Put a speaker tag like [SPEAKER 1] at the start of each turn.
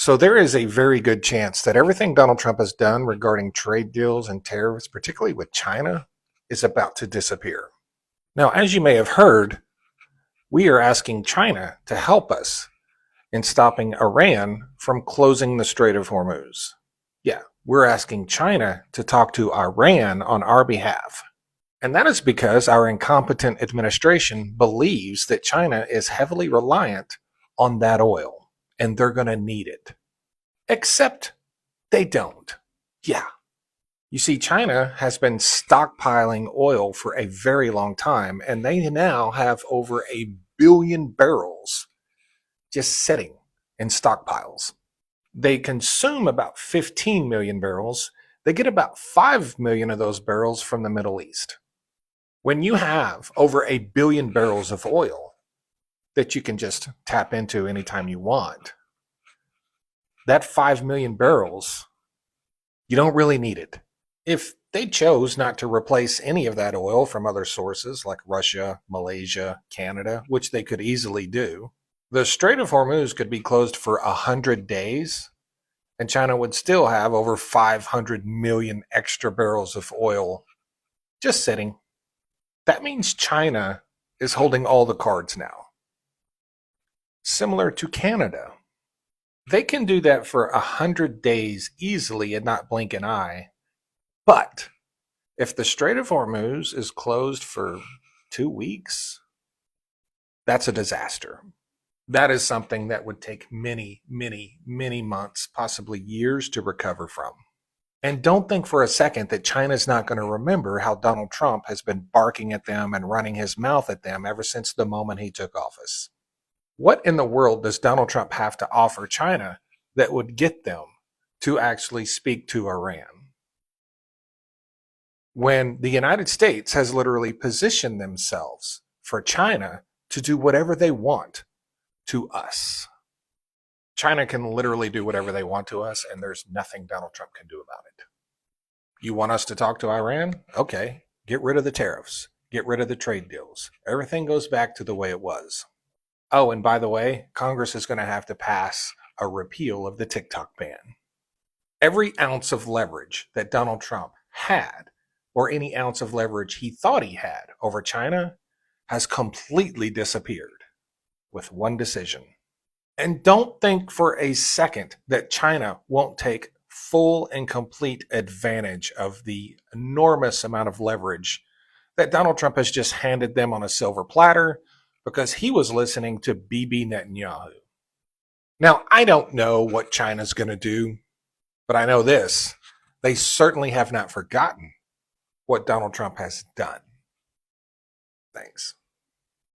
[SPEAKER 1] So there is a very good chance that everything Donald Trump has done regarding trade deals and tariffs, particularly with China, is about to disappear. Now, as you may have heard, we are asking China to help us in stopping Iran from closing the Strait of Hormuz. Yeah, we're asking China to talk to Iran on our behalf. And that is because our incompetent administration believes that China is heavily reliant on that oil and they're going to need it. Except they don't. Yeah. You see, China has been stockpiling oil for a very long time, and they now have over 1 billion barrels just sitting in stockpiles. They consume about 15 million barrels. They get about 5 million of those barrels from the Middle East. When you have over 1 billion barrels of oil that you can just tap into anytime you want, that 5 million barrels, you don't really need it. If they chose not to replace any of that oil from other sources like Russia, Malaysia, Canada, which they could easily do, the Strait of Hormuz could be closed for 100 days, and China would still have over 500 million extra barrels of oil just sitting. That means China is holding all the cards now. Similar to Canada. They can do that for 100 days easily and not blink an eye. But if the Strait of Hormuz is closed for 2 weeks, that's a disaster. That is something that would take many, many, many months, possibly years to recover from. And don't think for a second that China's not going to remember how Donald Trump has been barking at them and running his mouth at them ever since the moment he took office. What in the world does Donald Trump have to offer China that would get them to actually speak to Iran? When the United States has literally positioned themselves for China to do whatever they want to us. China can literally do whatever they want to us, and there's nothing Donald Trump can do about it. You want us to talk to Iran? Okay, get rid of the tariffs. Get rid of the trade deals. Everything goes back to the way it was. Oh, and by the way, Congress is going to have to pass a repeal of the TikTok ban. Every ounce of leverage that Donald Trump had, or any ounce of leverage he thought he had over China, has completely disappeared with one decision. And don't think for a second that China won't take full and complete advantage of the enormous amount of leverage that Donald Trump has just handed them on a silver platter because he was listening to Bibi Netanyahu. Now, I don't know what China's going to do, but I know this. They certainly have not forgotten what Donald Trump has done. Thanks.